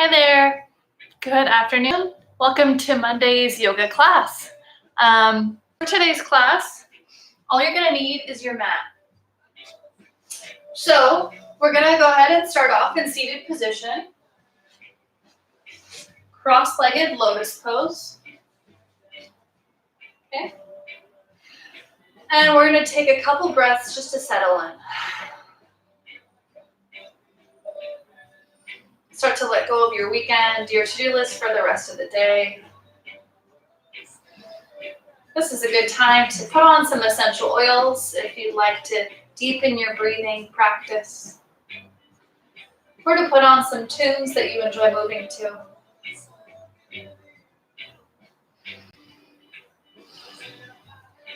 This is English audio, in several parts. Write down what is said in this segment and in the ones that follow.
Hi there. Good afternoon. Welcome to Monday's yoga class. For today's class, all you're going to need is your mat. So we're going to go ahead and start off in seated position. Cross-legged lotus pose. Okay. And we're going to take a couple breaths just to settle in. Start to let go of your weekend, your to-do list for the rest of the day. This is a good time to put on some essential oils if you'd like to deepen your breathing practice, or to put on some tunes that you enjoy moving to.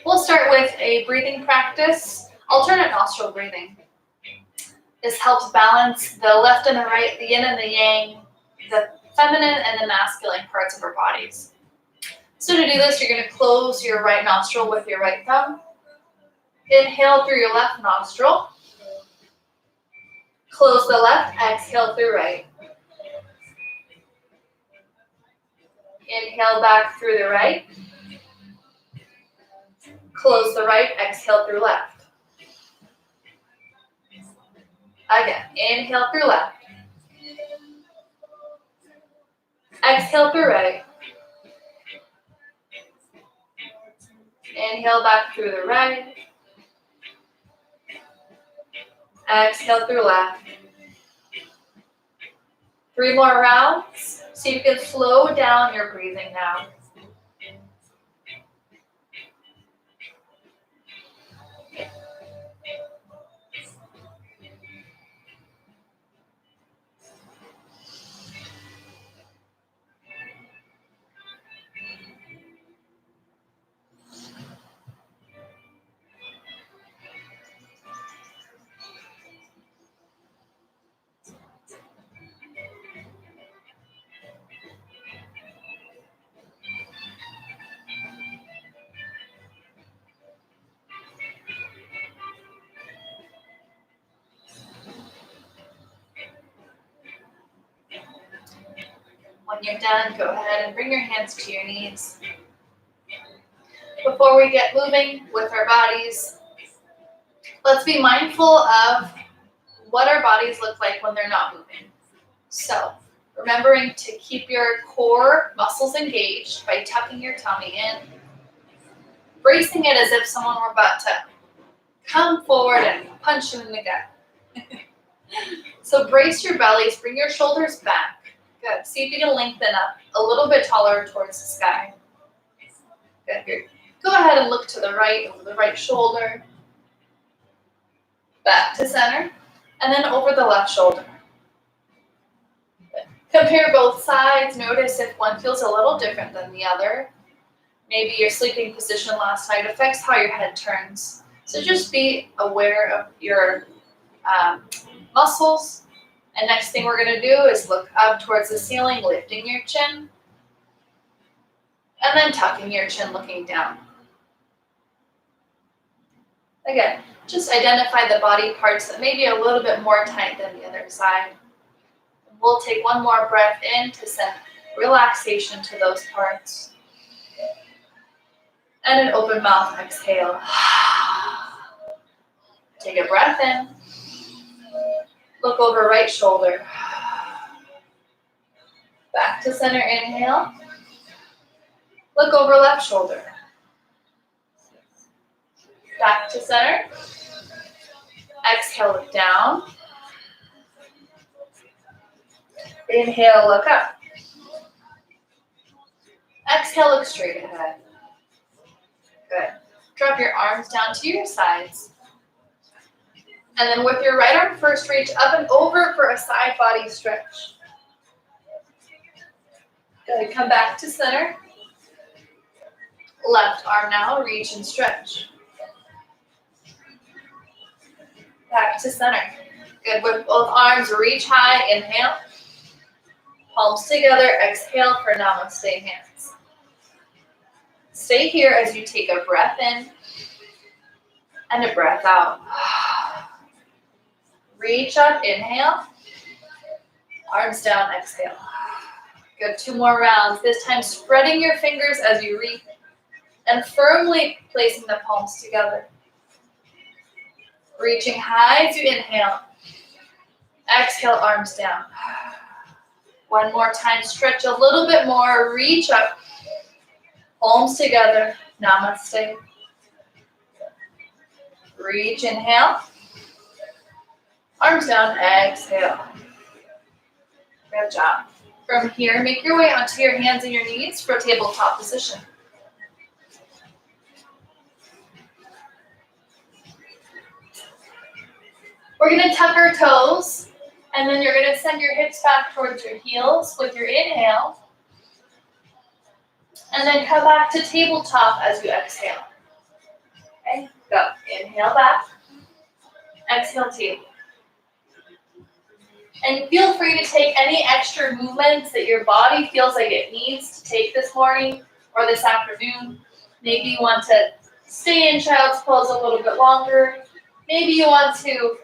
We'll start with a breathing practice, alternate nostril breathing. This helps balance the left and the right, the yin and the yang, the feminine and the masculine parts of our bodies. So to do this, you're going to close your right nostril with your right thumb. Inhale through your left nostril. Close the left, exhale through right. Inhale back through the right. Close the right, exhale through left. Again, inhale through left. Exhale through right. Inhale back through the right. Exhale through left. 3 more rounds. See if you can slow down your breathing now. When you're done, go ahead and bring your hands to your knees. Before we get moving with our bodies, let's be mindful of what our bodies look like when they're not moving. So, remembering to keep your core muscles engaged by tucking your tummy in, bracing it as if someone were about to come forward and punch you in the gut. So brace your bellies, bring your shoulders back. Good. See if you can lengthen up a little bit taller towards the sky. Good. Good. Go ahead and look to the right, over the right shoulder. Back to center. And then over the left shoulder. Good. Compare both sides. Notice if one feels a little different than the other. Maybe your sleeping position last night affects how your head turns. So just be aware of your muscles. And next thing we're going to do is look up towards the ceiling, lifting your chin. And then tucking your chin, looking down. Again, just identify the body parts that may be a little bit more tight than the other side. We'll take one more breath in to send relaxation to those parts. And an open mouth exhale. Take a breath in. Look over right shoulder. Back to center, inhale. Look over left shoulder. Back to center. Exhale, look down. Inhale, look up. Exhale, look straight ahead. Good. Drop your arms down to your sides. And then with your right arm first, reach up and over for a side body stretch. Good. Come back to center. Left arm now, reach and stretch. Back to center. Good. With both arms, reach high, inhale. Palms together, exhale for namaste hands. Stay here as you take a breath in and a breath out. Reach up, inhale. Arms down, exhale. Good, 2 more rounds. This time spreading your fingers as you reach and firmly placing the palms together. Reaching high as you inhale. Exhale, arms down. One more time, stretch a little bit more, reach up. Palms together, namaste. Reach, inhale. Arms down, exhale. Good job. From here, make your way onto your hands and your knees for tabletop position. We're gonna tuck our toes, and then you're gonna send your hips back towards your heels with your inhale. And then come back to tabletop as you exhale. Okay, go. Inhale back. Exhale, table. And feel free to take any extra movements that your body feels like it needs to take this morning or this afternoon. Maybe you want to stay in child's pose a little bit longer. Maybe you want to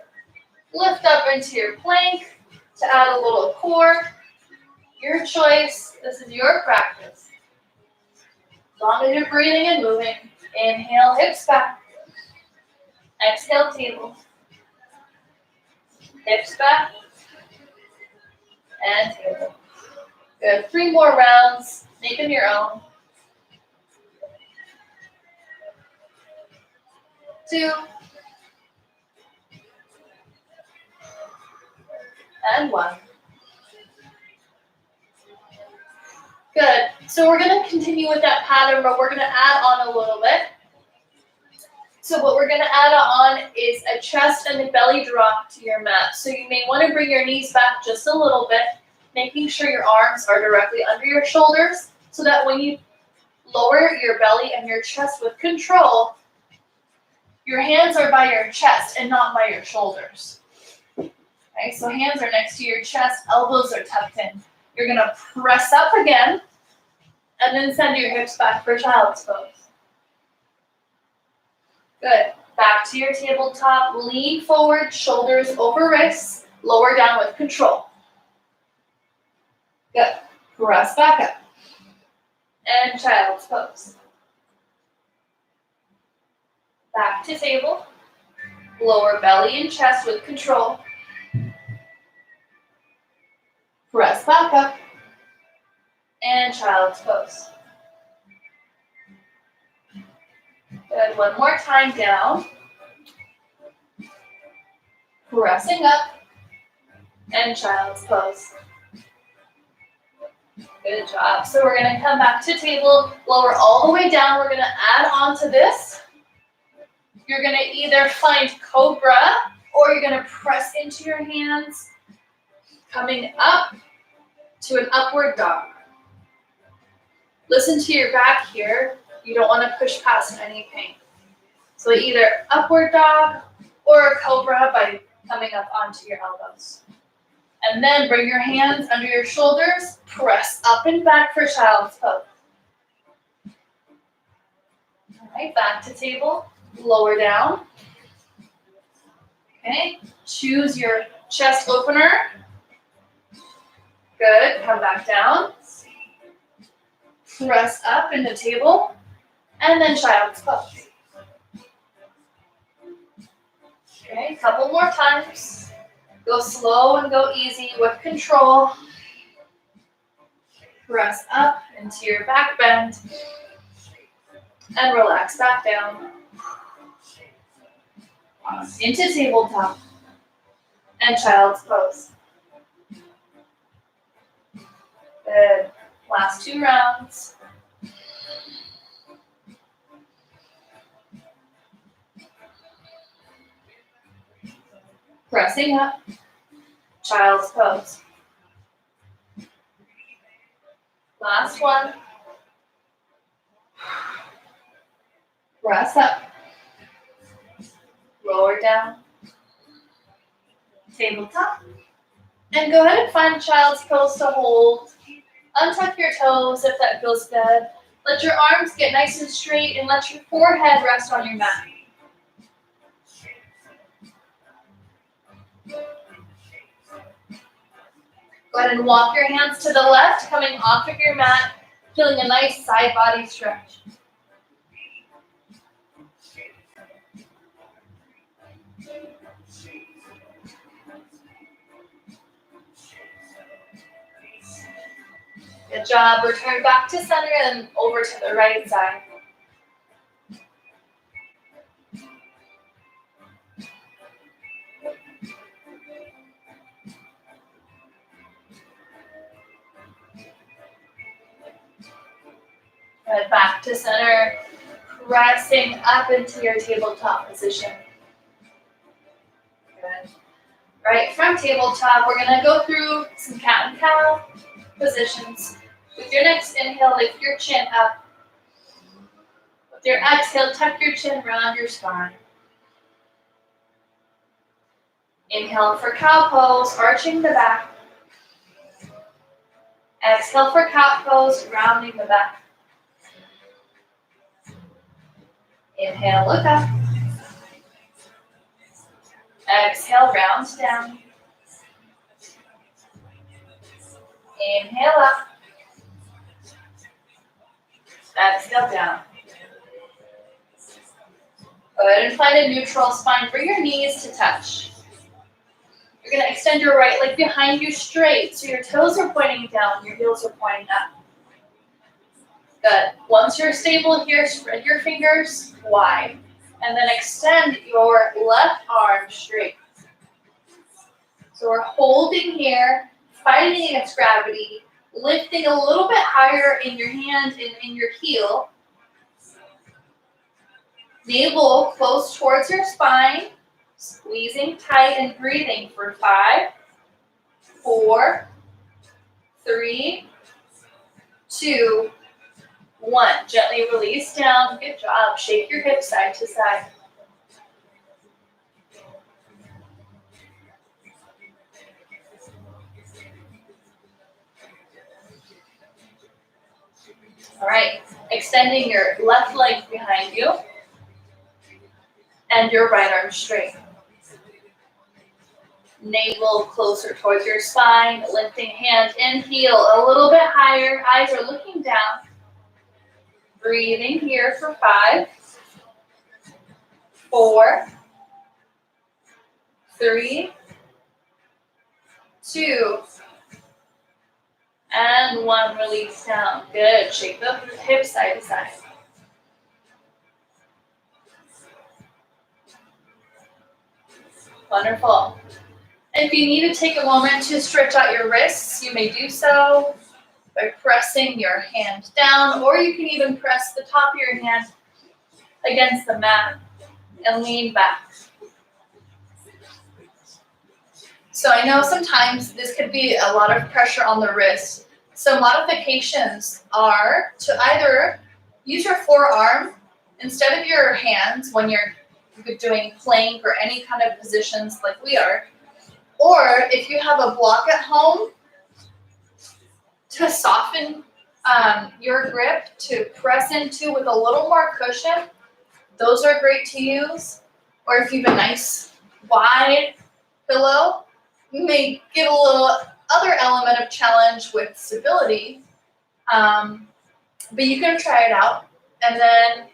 lift up into your plank to add a little core. Your choice. This is your practice. As long as you're breathing and moving. Inhale, hips back. Exhale, table. Hips back. And table. Good. 3 more rounds. Make them your own. 2. And 1. Good. So we're going to continue with that pattern, but we're going to add on a little bit. So what we're going to add on is a chest and a belly drop to your mat. So you may want to bring your knees back just a little bit, making sure your arms are directly under your shoulders so that when you lower your belly and your chest with control, your hands are by your chest and not by your shoulders. Okay, so hands are next to your chest, elbows are tucked in. You're going to press up again and then send your hips back for child's pose. Good. Back to your tabletop. Lean forward, shoulders over wrists. Lower down with control. Good. Press back up. And child's pose. Back to table. Lower belly and chest with control. Press back up. And child's pose. Good. One more time down. Pressing up. And child's pose. Good job. So we're going to come back to table, lower all the way down. We're going to add on to this. You're going to either find cobra or you're going to press into your hands, coming up to an upward dog. Listen to your back here. You don't want to push past any pain. So either upward dog or a cobra by coming up onto your elbows. And then bring your hands under your shoulders, press up and back for child's pose. All right, back to table, lower down. Okay, choose your chest opener. Good, come back down. Press up into table, and then child's pose. Okay, a couple more times. Go slow and go easy with control. Press up into your back bend and relax back down. Into tabletop and child's pose. Good. Last 2 rounds. Pressing up, child's pose. Last one. Press up, lower down, tabletop. And go ahead and find child's pose to hold. Untuck your toes if that feels good. Let your arms get nice and straight and let your forehead rest on your mat. Go Go ahead and walk your hands to the left, coming off of your mat, feeling a nice side body stretch. Good job. Return back to center and over to the right side. Good. Back to center, pressing up into your tabletop position. Good. Right, from tabletop, we're gonna go through some cat and cow positions. With your next inhale, lift your chin up. With your exhale, tuck your chin around your spine. Inhale for cow pose, arching the back. Exhale for cat pose, rounding the back. Inhale, look up. Exhale, round down. Inhale up. Exhale down. Go ahead and find a neutral spine. Bring your knees to touch. You're going to extend your right leg behind you straight. So your toes are pointing down, your heels are pointing up. Good. Once you're stable here, spread your fingers wide. And then extend your left arm straight. So we're holding here, fighting against gravity, lifting a little bit higher in your hand and in your heel. Navel close towards your spine, squeezing tight and breathing for 5, 4, 3, 2, 1. Gently release down. Good job. Shake your hips side to side. All right. Extending your left leg behind you and your right arm straight. Navel closer towards your spine, lifting hand and heel a little bit higher. Eyes are looking down. Breathing here for 5, 4, 3, 2, and 1. Release down. Good. Shake the hips side to side. Wonderful. If you need to take a moment to stretch out your wrists, you may do so by pressing your hand down, or you can even press the top of your hand against the mat and lean back. So I know sometimes this could be a lot of pressure on the wrist. So modifications are to either use your forearm instead of your hands when you're doing plank or any kind of positions like we are, or if you have a block at home, to soften your grip, to press into with a little more cushion, those are great to use. Or if you have a nice wide pillow, you may give a little other element of challenge with stability, but you can try it out. And then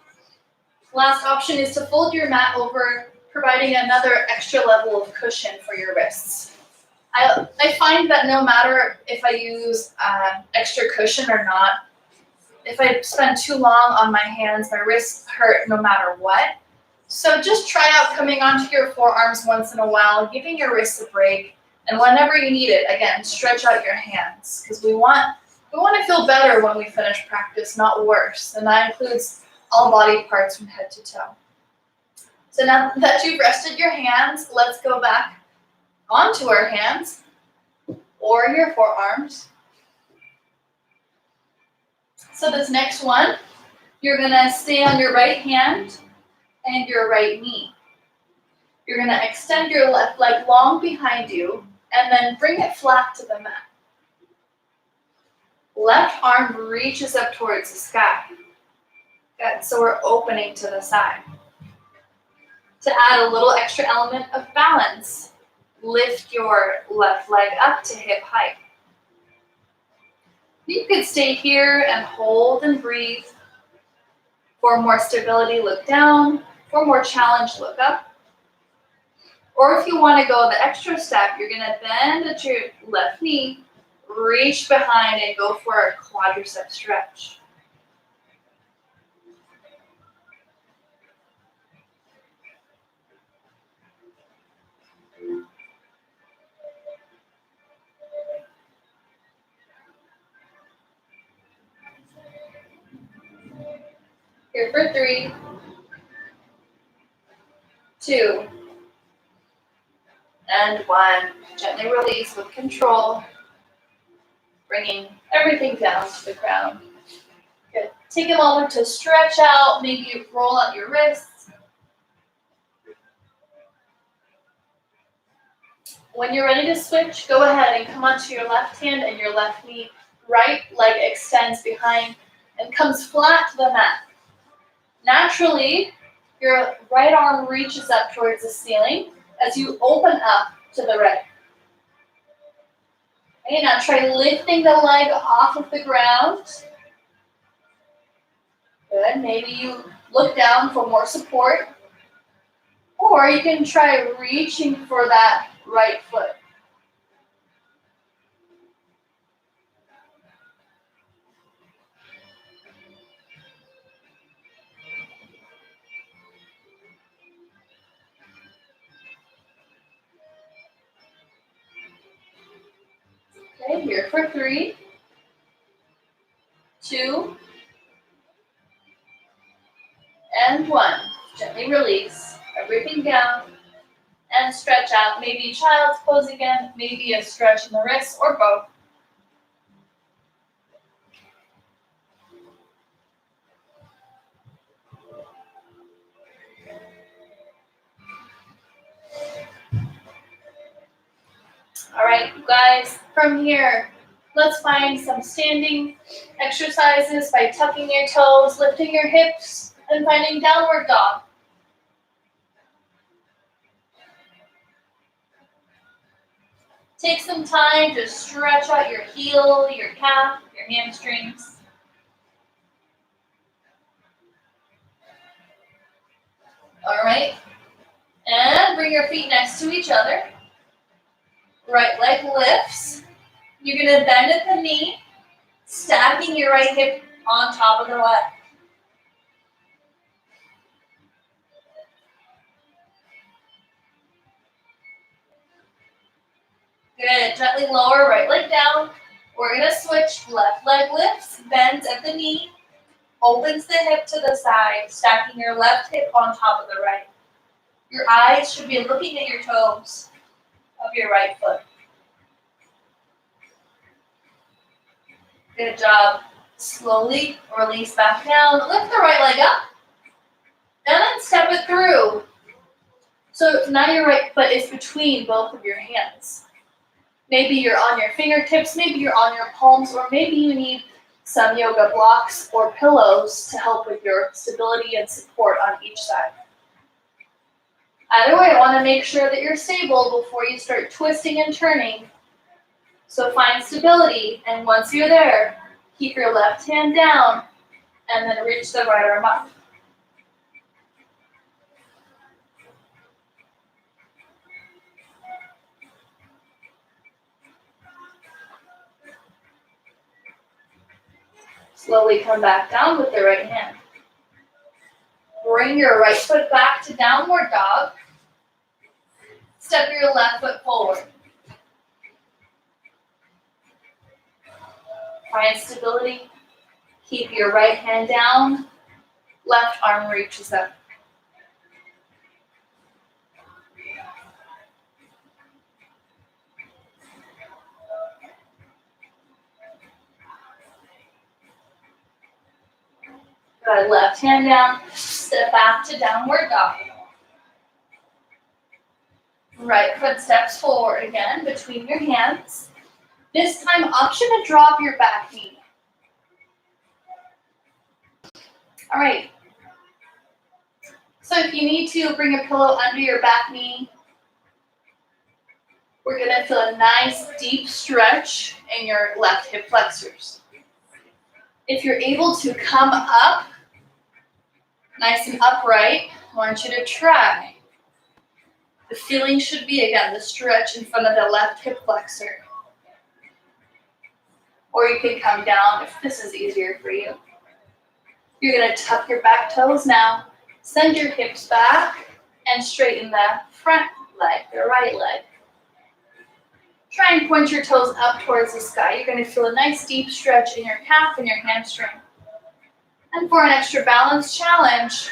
last option is to fold your mat over, providing another extra level of cushion for your wrists. I find that no matter if I use extra cushion or not, if I spend too long on my hands, my wrists hurt no matter what. So just try out coming onto your forearms once in a while, giving your wrists a break, and whenever you need it, again, stretch out your hands, because we want to feel better when we finish practice, not worse, and that includes all body parts from head to toe. So now that you've rested your hands, let's go back onto our hands or your forearms. So this next one, you're gonna stay on your right hand and your right knee. You're gonna extend your left leg long behind you and then bring it flat to the mat. Left arm reaches up towards the sky. Good, so we're opening to the side. To add a little extra element of balance, lift your left leg up to hip height. You could stay here and hold and breathe. For more stability, look down. For more challenge, look up. Or if you want to go the extra step, you're going to bend at your left knee, reach behind, and go for a quadricep stretch. Here for 3, 2, and 1. Gently release with control, bringing everything down to the ground. Good. Take a moment to stretch out, maybe roll out your wrists. When you're ready to switch, go ahead and come onto your left hand and your left knee. Right leg extends behind and comes flat to the mat. Naturally, your right arm reaches up towards the ceiling as you open up to the right. Okay, now try lifting the leg off of the ground. Good, maybe you look down for more support. Or you can try reaching for that right foot. Okay, here for 3, 2, and 1. Gently release everything down and stretch out. Maybe child's pose again, maybe a stretch in the wrists or both. All right, you guys, from here, let's find some standing exercises by tucking your toes, lifting your hips, and finding downward dog. Take some time to stretch out your heel, your calf, your hamstrings. All right, and bring your feet next to each other. Right leg lifts. You're going to bend at the knee, stacking your right hip on top of the left. Good. Gently lower right leg down. We're going to switch. Left leg lifts, bends at the knee, opens the hip to the side, stacking your left hip on top of the right. Your eyes should be looking at your toes of your right foot. Good job. Slowly release back down. Lift the right leg up. And then step it through. So now your right foot is between both of your hands. Maybe you're on your fingertips, maybe you're on your palms, or maybe you need some yoga blocks or pillows to help with your stability and support on each side. Either way, I want to make sure that you're stable before you start twisting and turning. So find stability, and once you're there, keep your left hand down, and then reach the right arm up. Slowly come back down with the right hand. Bring your right foot back to downward dog. Step your left foot forward. Find stability. Keep your right hand down. Left arm reaches up. Good. Left hand down. Step back to downward dog. Right foot steps forward again between your hands. This time, option to drop your back knee. All right. So if you need to, bring a pillow under your back knee. We're going to feel a nice deep stretch in your left hip flexors. If you're able to come up nice and upright, I want you to try. The feeling should be, again, the stretch in front of the left hip flexor. Or you can come down if this is easier for you. You're going to tuck your back toes now. Send your hips back and straighten the front leg, the right leg. Try and point your toes up towards the sky. You're going to feel a nice deep stretch in your calf and your hamstring. And for an extra balance challenge,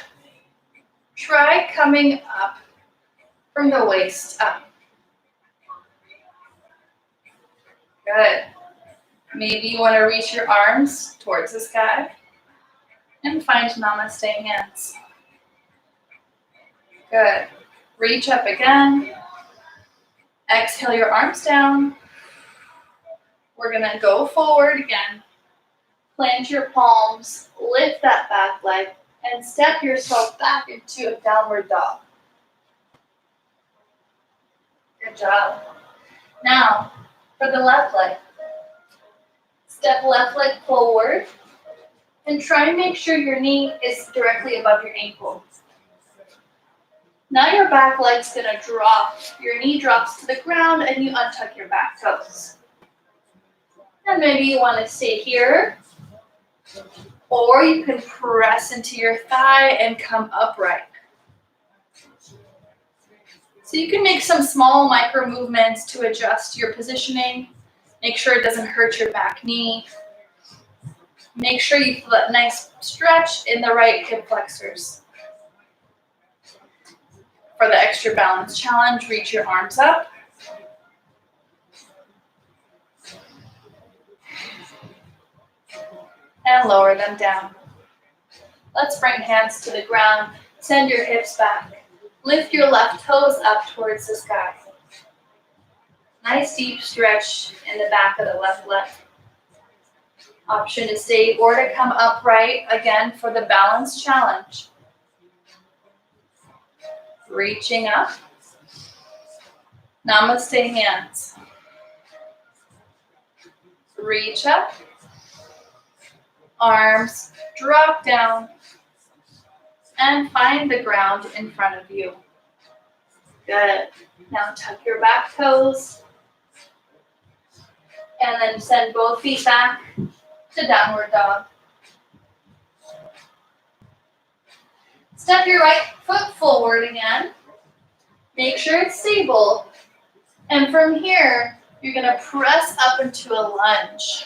try coming up from the waist up. Good. Maybe you want to reach your arms towards the sky and find namaste hands. Good. Reach up again. Exhale your arms down. We're going to go forward again. Plant your palms, lift that back leg, and step yourself back into a downward dog. Good job. Now, for the left leg. Step left leg forward, and try and make sure your knee is directly above your ankle. Now your back leg's gonna drop. Your knee drops to the ground, and you untuck your back toes. And maybe you want to stay here, or you can press into your thigh and come upright. So you can make some small micro movements to adjust your positioning. Make sure it doesn't hurt your back knee. Make sure you feel that nice stretch in the right hip flexors. For the extra balance challenge, reach your arms up. And lower them down. Let's bring hands to the ground. Send your hips back. Lift your left toes up towards the sky. Nice deep stretch in the back of the left leg. Option to stay or to come upright again for the balance challenge. Reaching up. Namaste hands. Reach up. Arms drop down. And find the ground in front of you. Good. Now tuck your back toes. And then send both feet back to downward dog. Step your right foot forward again. Make sure it's stable. And from here, you're going to press up into a lunge.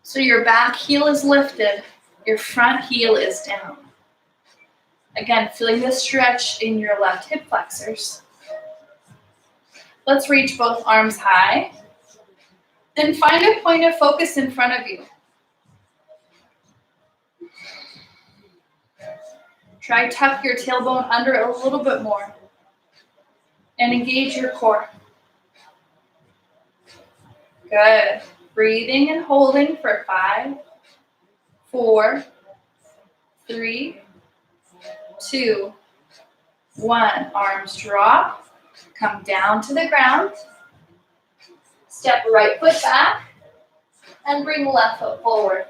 So your back heel is lifted, your front heel is down. Again, feeling the stretch in your left hip flexors. Let's reach both arms high. Then find a point of focus in front of you. Try tuck your tailbone under a little bit more. And engage your core. Good. Breathing and holding for 5, 4, 3, 2, 1. Arms drop. Come down to the ground. Step right foot back and bring left foot forward.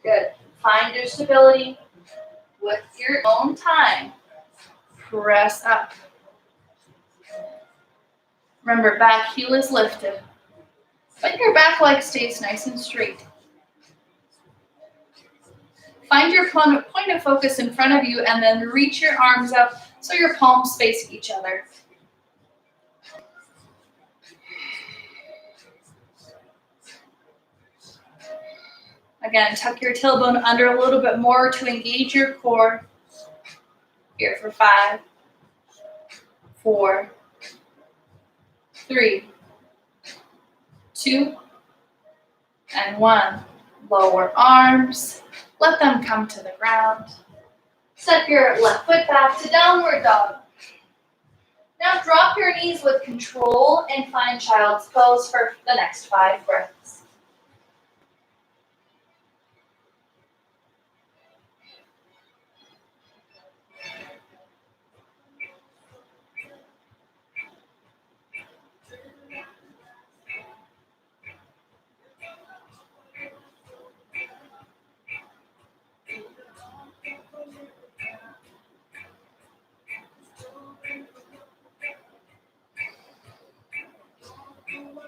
Good. Find your stability with your own time. Press up. Remember, back heel is lifted, but your back leg stays nice and straight. Find your point of focus in front of you and then reach your arms up so your palms face each other. Again, tuck your tailbone under a little bit more to engage your core. Here for 5, 4, 3, 2, and 1. Lower arms. Let them come to the ground. Step your left foot back to downward dog. Now drop your knees with control and find child's pose for the next 5 breaths.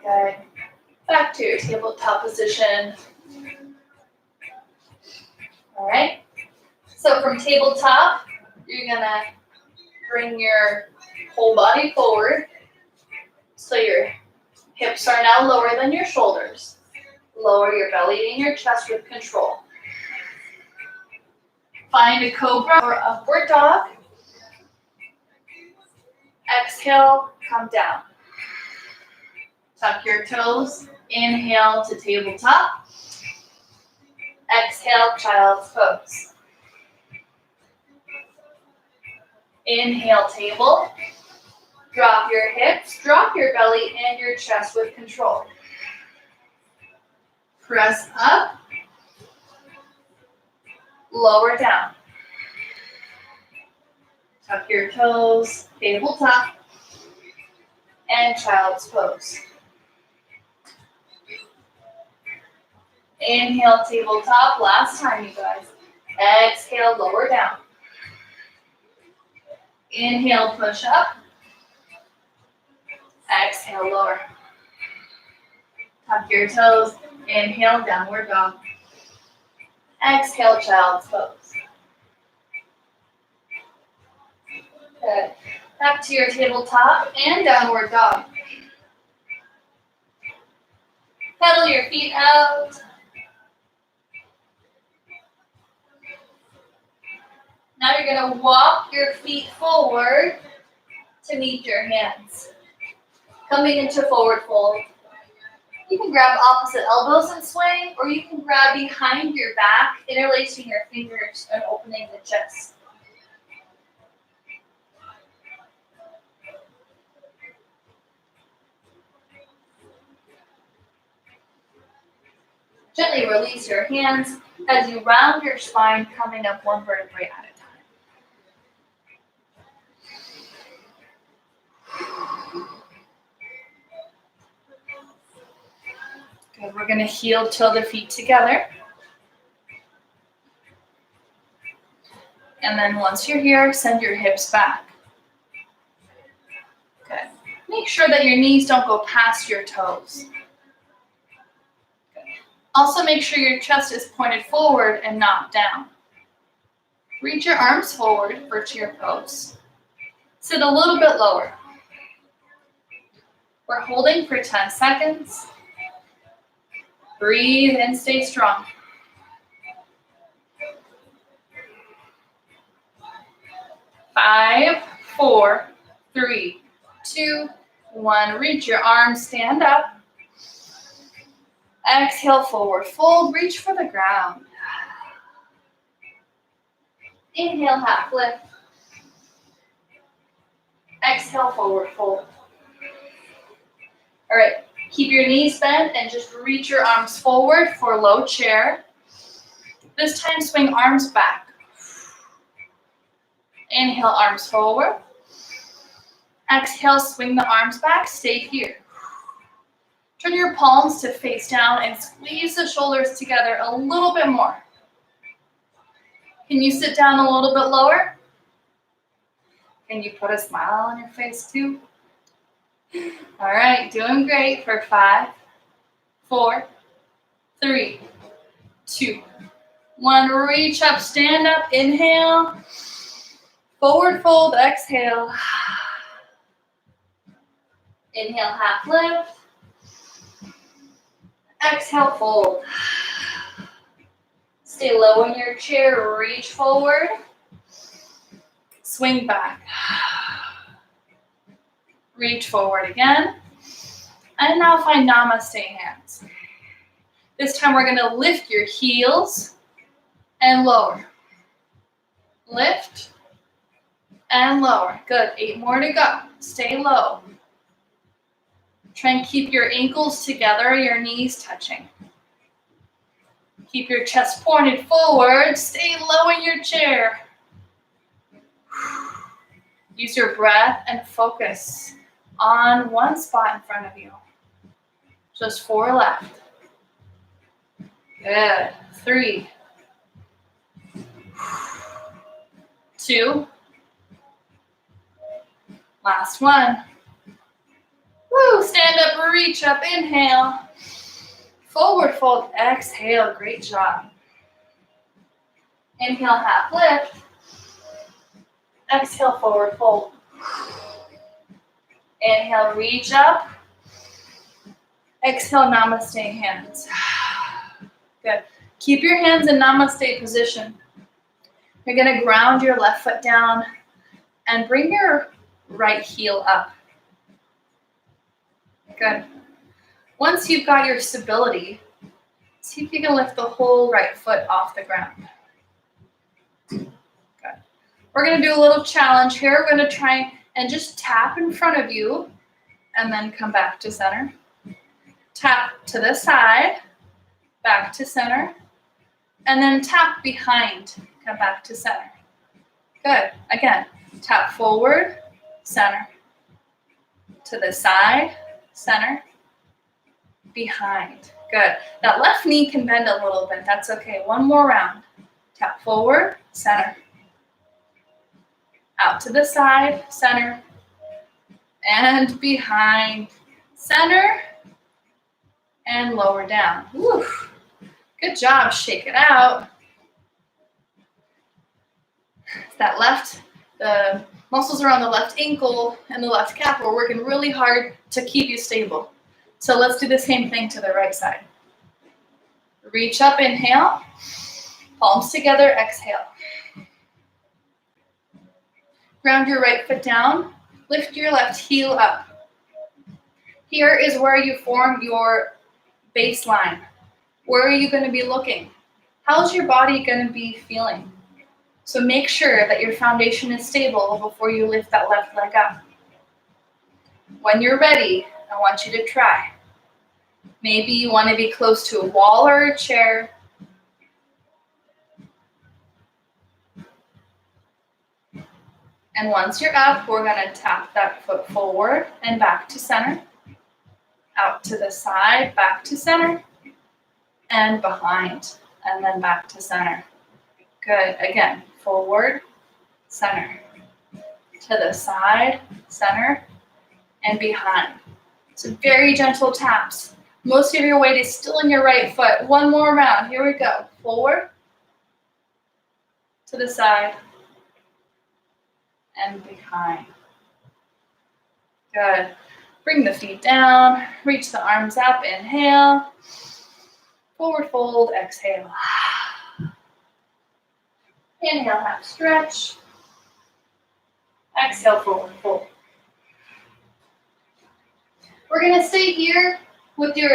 Good. Back to your tabletop position. All right. So from tabletop, you're gonna bring your whole body forward. So your hips are now lower than your shoulders. Lower your belly and your chest with control. Find a cobra or upward dog. Exhale, come down. Tuck your toes. Inhale to tabletop. Exhale, child's pose. Inhale, table. Drop your hips, drop your belly and your chest with control. Press up. Lower down. Tuck your toes, tabletop, and child's pose. Inhale, tabletop. Last time, you guys. Exhale, lower down. Inhale, push up. Exhale, lower. Tuck your toes. Inhale, downward dog. Exhale, child's pose. Good. Back to your tabletop and downward dog. Pedal your feet out. Now you're going to walk your feet forward to meet your hands. Coming into forward fold. You can grab opposite elbows and sway, or you can grab behind your back, interlacing your fingers and opening the chest. Gently release your hands as you round your spine, coming up one vertebrae at a time. Good. We're going to heel toe the feet together. And then once you're here, send your hips back. Good. Make sure that your knees don't go past your toes. Good. Also make sure your chest is pointed forward and not down. Reach your arms forward for chair pose. Sit a little bit lower. We're holding for 10 seconds. Breathe and stay strong. 5, 4, 3, 2, 1. Reach your arms, stand up. Exhale, forward fold, reach for the ground. Inhale, half lift. Exhale, forward fold. All right. Keep your knees bent and just reach your arms forward for low chair. This time, swing arms back. Inhale, arms forward. Exhale, swing the arms back. Stay here. Turn your palms to face down and squeeze the shoulders together a little bit more. Can you sit down a little bit lower? Can you put a smile on your face too? All right, doing great for 5, 4, 3, 2, 1. Reach up, stand up, inhale. Forward fold, exhale. Inhale, half lift. Exhale, fold. Stay low in your chair, reach forward. Swing back. Reach forward again. And now find namaste hands. This time we're going to lift your heels and lower. Lift and lower. Good. 8 more to go. Stay low. Try and keep your ankles together, your knees touching. Keep your chest pointed forward. Stay low in your chair. Use your breath and focus on one spot in front of you. Just 4 left. Good. 3, 2. Last one. Woo, stand up, reach up, inhale. Forward fold, exhale, great job. Inhale, half lift. Exhale, forward fold. Inhale, reach up. Exhale, namaste hands. Good. Keep your hands in namaste position. You're gonna ground your left foot down and bring your right heel up. Good. Once you've got your stability, see if you can lift the whole right foot off the ground. Good. We're gonna do a little challenge here. We're gonna try and just tap in front of you and then come back to center. Tap to the side, back to center, and then tap behind, come back to center. Good. Again, tap forward, center, to the side, center, behind. Good. That left knee can bend a little bit. That's okay. One more round. Tap forward, center, out to the side, center, and behind, center, and lower down. Woo. Good job. Shake it out. That left, the muscles around the left ankle and the left calf are working really hard to keep you stable. So let's do the same thing to the right side. Reach up, inhale. Palms together, exhale. Ground your right foot down. Lift your left heel up. Here is where you form your baseline. Where are you going to be looking? How's your body going to be feeling? So make sure that your foundation is stable before you lift that left leg up. When you're ready, I want you to try. Maybe you want to be close to a wall or a chair. And once you're up, we're going to tap that foot forward and back to center. Out to the side, back to center. And behind, and then back to center. Good. Again, forward, center. To the side, center, and behind. So very gentle taps. Most of your weight is still in your right foot. One more round. Here we go. Forward, to the side, and behind. Good. Bring the feet down. Reach the arms up. Inhale. Forward fold, exhale. Inhale, half stretch. Exhale, forward fold. We're going to stay here with your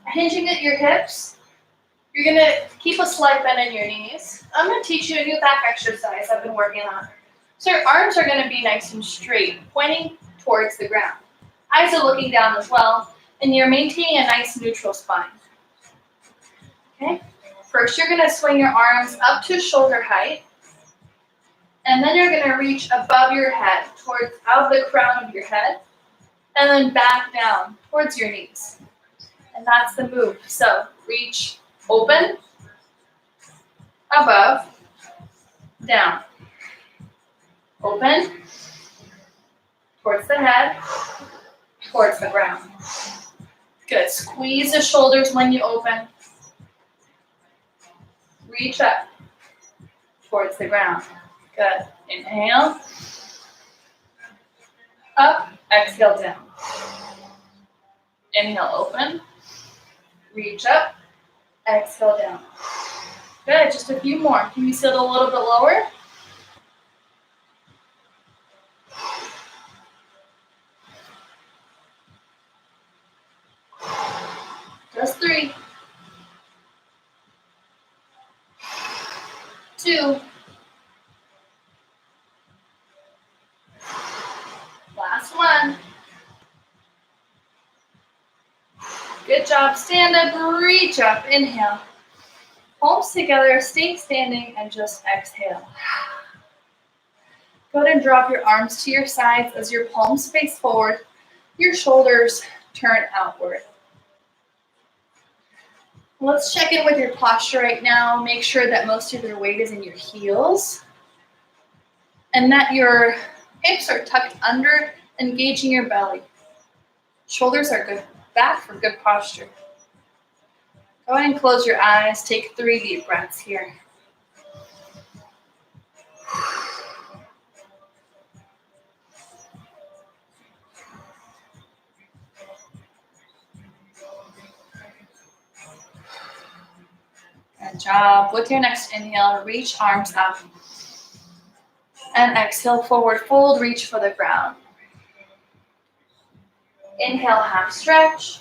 hinging at your hips. You're going to keep a slight bend in your knees. I'm going to teach you a new back exercise I've been working on. So your arms are going to be nice and straight, pointing towards the ground. Eyes are looking down as well, and you're maintaining a nice neutral spine. Okay, first you're going to swing your arms up to shoulder height, and then you're going to reach above your head, towards out of the crown of your head, and then back down towards your knees. And that's the move. So reach, open, above, down, open, towards the head, towards the ground. Good. Squeeze the shoulders when you open. Reach up towards the ground. Good. Inhale. Up. Exhale down. Inhale, open. Reach up. Exhale down. Good. Just a few more. Can you sit a little bit lower? Just 3. 2. Last one. Good job. Stand up, reach up, inhale. Palms together, stay standing, and just exhale. Go ahead and drop your arms to your sides as your palms face forward, your shoulders turn outward. Let's check in with your posture right now. Make sure that most of your weight is in your heels and that your hips are tucked under, engaging your belly. Shoulders are good back for good posture. Go ahead and close your eyes. Take 3 deep breaths here. Good job. With your next inhale, reach arms up. And exhale, forward fold, reach for the ground. Inhale, half stretch.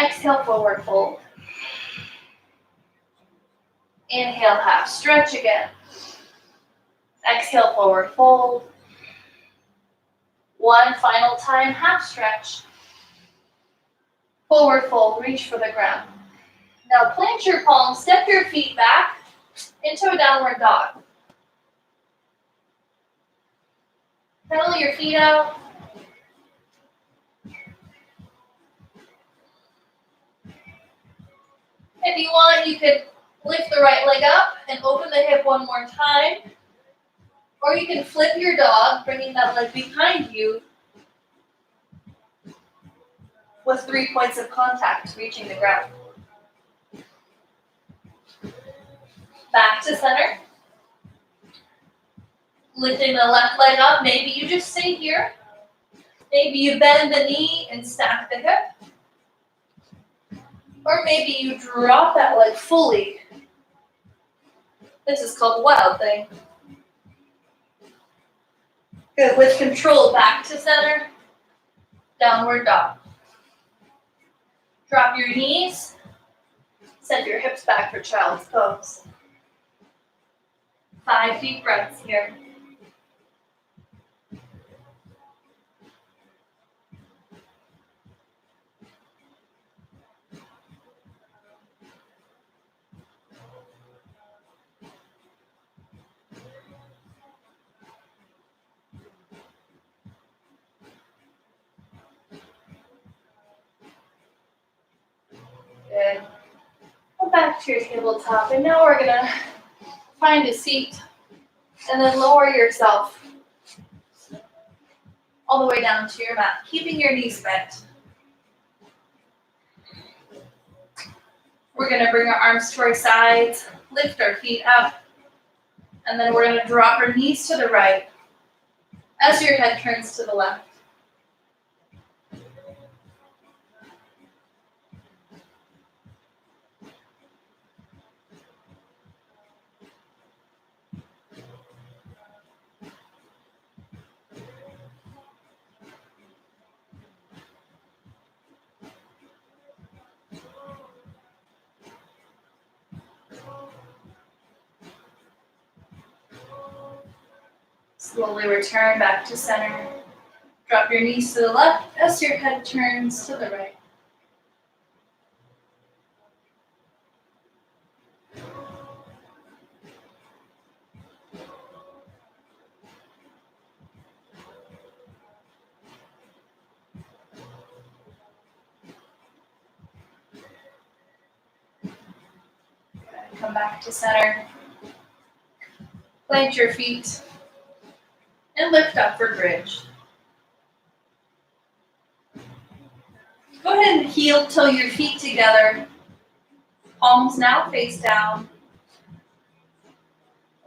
Exhale, forward fold. Inhale, half stretch again. Exhale, forward fold. One final time, half stretch. Forward fold, reach for the ground. Now plant your palms, step your feet back into a downward dog. Pedal your feet out. If you want, you could lift the right leg up and open the hip one more time. Or you can flip your dog, bringing that leg behind you with 3 points of contact, reaching the ground. Back to center. Lifting the left leg up. Maybe you just stay here. Maybe you bend the knee and stack the hip. Or maybe you drop that leg fully. This is called wild thing. Good, with control, back to center, downward dog. Drop your knees, send your hips back for child's pose. 5 deep breaths here. Good. Go back to your tabletop, and now we're gonna find a seat and then lower yourself all the way down to your mat, keeping your knees bent. We're gonna bring our arms to our sides, lift our feet up, and then we're gonna drop our knees to the right as your head turns to the left. Slowly return back to center. Drop your knees to the left as your head turns to the right. Come back to center. Plant your feet and lift up for bridge. Go ahead and heel toe your feet together. Palms now face down.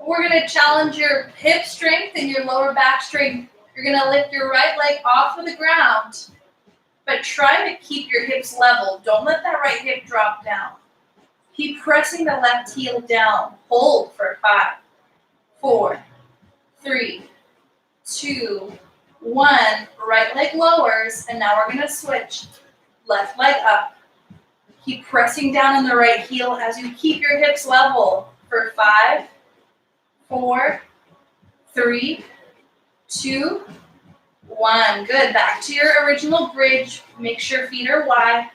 We're going to challenge your hip strength and your lower back strength. You're going to lift your right leg off of the ground, but try to keep your hips level. Don't let that right hip drop down. Keep pressing the left heel down. Hold for 5, 4, 3, 2, 1. Right leg lowers, and now we're going to switch. Left leg up. Keep pressing down on the right heel as you keep your hips level for 5, 4, 3, 2, 1. Good. Back to your original bridge. Make sure feet are wide.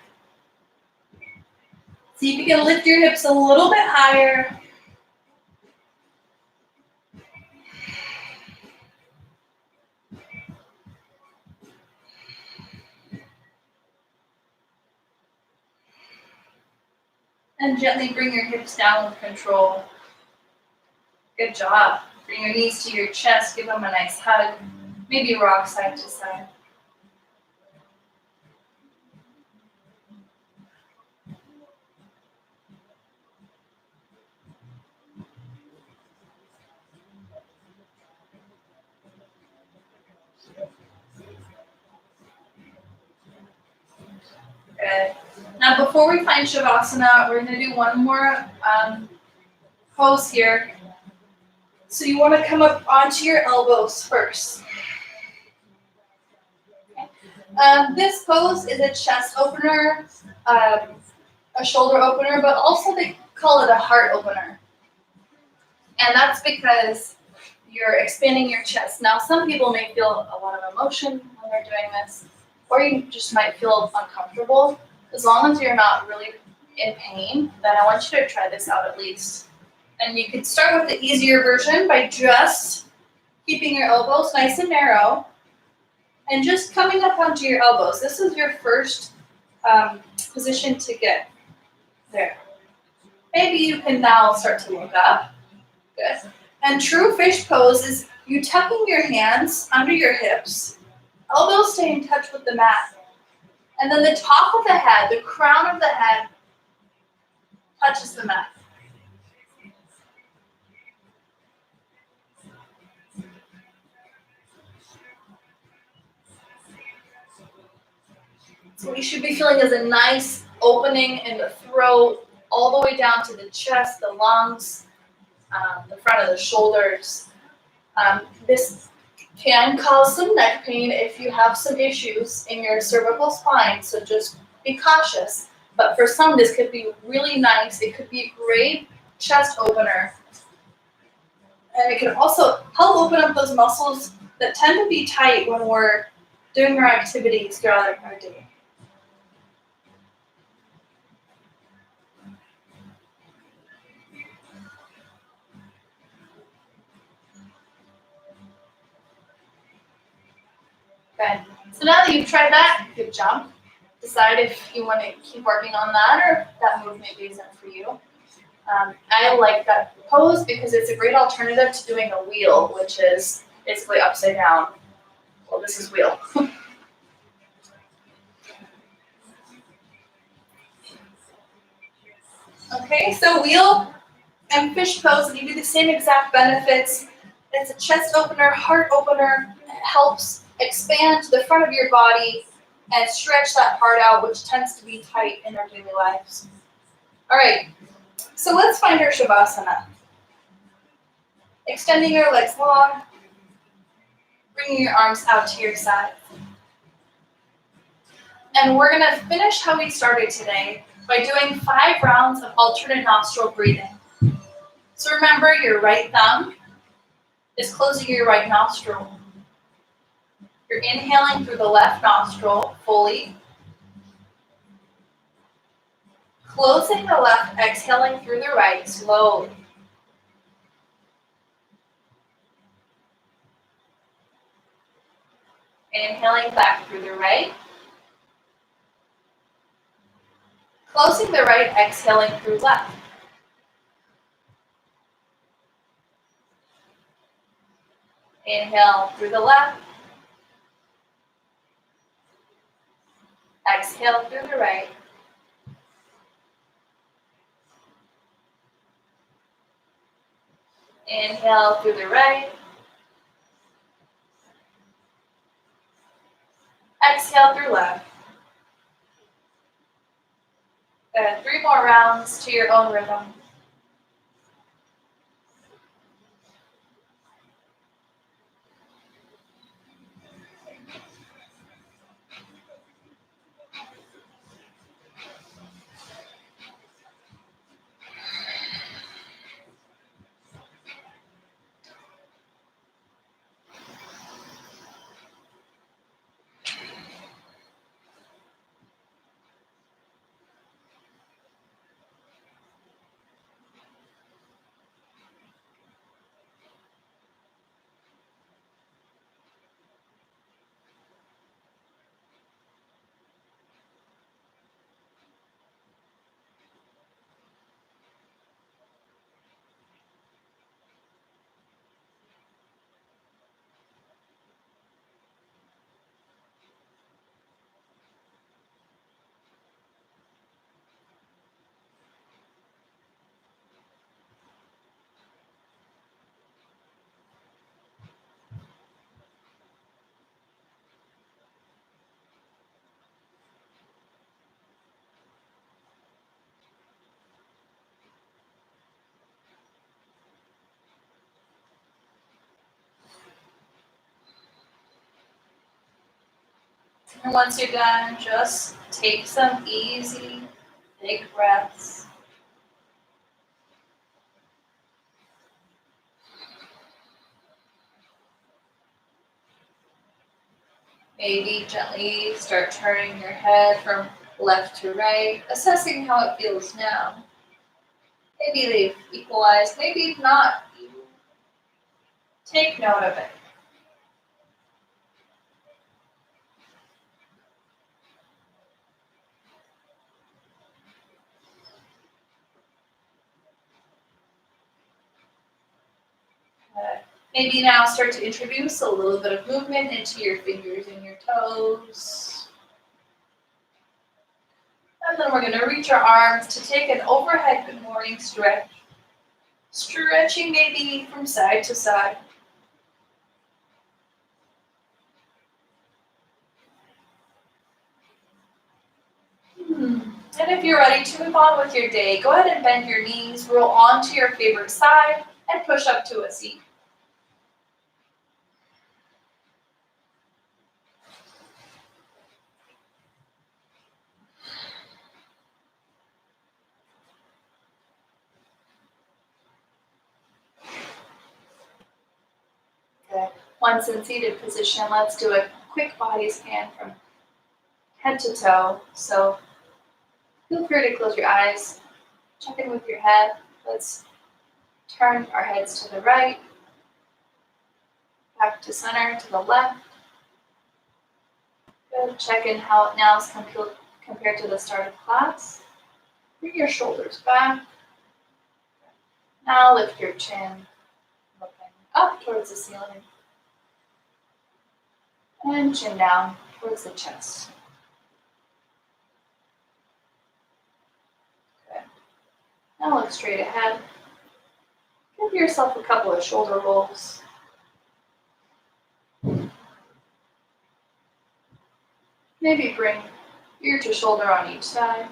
See if you can lift your hips a little bit higher. And gently bring your hips down with control. Good job. Bring your knees to your chest. Give them a nice hug. Maybe rock side to side. Good. Now, before we find Shavasana, we're going to do one more pose here. So you want to come up onto your elbows first. Okay. This pose is a chest opener, a shoulder opener, but also they call it a heart opener. And that's because you're expanding your chest. Now, some people may feel a lot of emotion when they're doing this, or you just might feel uncomfortable. As long as you're not really in pain, then I want you to try this out at least. And you can start with the easier version by just keeping your elbows nice and narrow and just coming up onto your elbows. This is your first position to get there. Maybe you can now start to look up. Good. And true fish pose is you tucking your hands under your hips, elbows stay in touch with the mat. And then the top of the head, the crown of the head, touches the mat. So what you should be feeling is a nice opening in the throat, all the way down to the chest, the lungs, the front of the shoulders. This can cause some neck pain if you have some issues in your cervical spine, so just be cautious. But for some, this could be really nice. It could be a great chest opener. And it can also help open up those muscles that tend to be tight when we're doing our activities throughout our day. Good. So now that you've tried that, good job. Decide if you want to keep working on that or if that move maybe isn't for you. I like that pose because it's a great alternative to doing a wheel, which is basically upside down. Well, this is wheel. Okay, so wheel and fish pose give you the same exact benefits. It's a chest opener, heart opener. It helps expand the front of your body and stretch that part out, which tends to be tight in our daily lives. All right, so let's find our Shavasana. Extending your legs long, bringing your arms out to your side. And we're gonna finish how we started today by doing 5 rounds of alternate nostril breathing. So remember, your right thumb is closing your right nostril. You're inhaling through the left nostril fully. Closing the left, exhaling through the right slowly. Inhaling back through the right. Closing the right, exhaling through left. Inhale through the left. Exhale through the right. Inhale through the right. Exhale through left. 3 more rounds to your own rhythm. And once you're done, just take some easy, big breaths. Maybe gently start turning your head from left to right, assessing how it feels now. Maybe they've equalized, maybe not. Take note of it. Maybe now start to introduce a little bit of movement into your fingers and your toes. And then we're going to reach our arms to take an overhead good morning stretch. Stretching maybe from side to side. And if you're ready to move on with your day, go ahead and bend your knees, roll onto your favorite side, and push up to a seat. Good. Once in seated position, let's do a quick body scan from head to toe. So feel free to close your eyes, check in with your head. Let's turn our heads to the right, back to center, to the left. Good. Check in how it now is compared to the start of class. Bring your shoulders back. Now lift your chin, looking up towards the ceiling. And chin down towards the chest. Good. Now look straight ahead. Give yourself a couple of shoulder rolls. Maybe bring ear to shoulder on each side.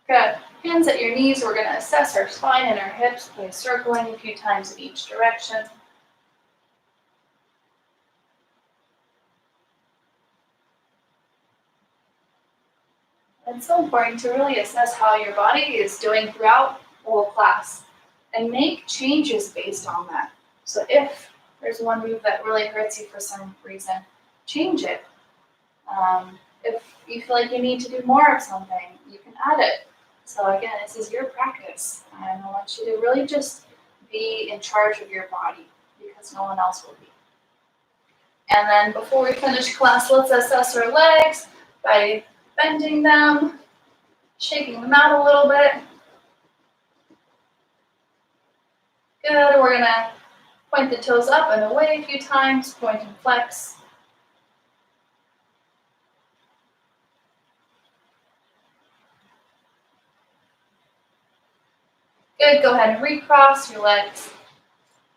Good. Hands at your knees. We're going to assess our spine and our hips by circling a few times in each direction. It's so important to really assess how your body is doing throughout the whole class and make changes based on that. So if there's one move that really hurts you for some reason, change it. If you feel like you need to do more of something, you can add it. So again, this is your practice. And I want you to really just be in charge of your body because no one else will be. And then before we finish class, let's assess our legs by bending them, shaking them out a little bit. Good. We're going to point the toes up and away a few times, point and flex. Good. Go ahead and recross your legs,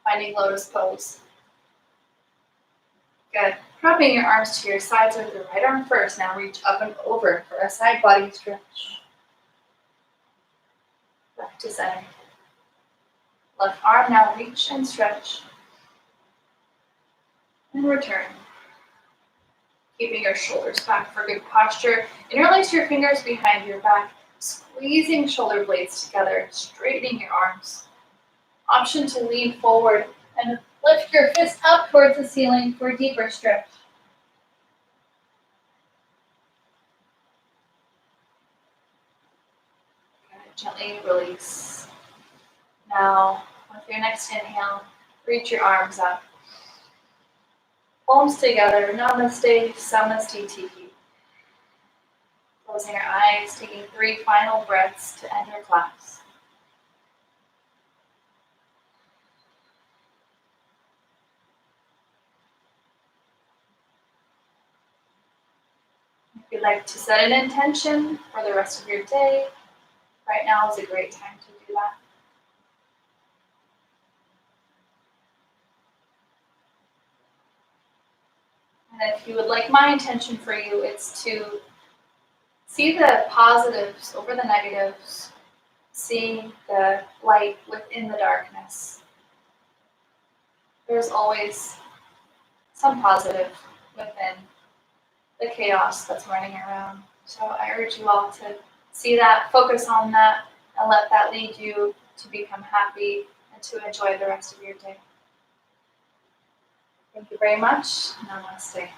finding lotus pose. Good. Dropping your arms to your sides with your right arm first. Now reach up and over for a side body stretch. Back to center. Left arm now reach and stretch. And return. Keeping your shoulders back for good posture. Interlace your fingers behind your back, squeezing shoulder blades together, straightening your arms. Option to lean forward and lift your fist up towards the ceiling for a deeper stretch. Gently release. Now, with your next inhale, reach your arms up. Palms together, Namaste, Samastiti. Closing your eyes, taking 3 final breaths to end your class. If you'd like to set an intention for the rest of your day, right now is a great time to do that. And if you would like my intention for you, it's to see the positives over the negatives, seeing the light within the darkness. There's always some positive within the chaos that's running around. So I urge you all to see that, focus on that, and let that lead you to become happy and to enjoy the rest of your day. Thank you very much. Namaste.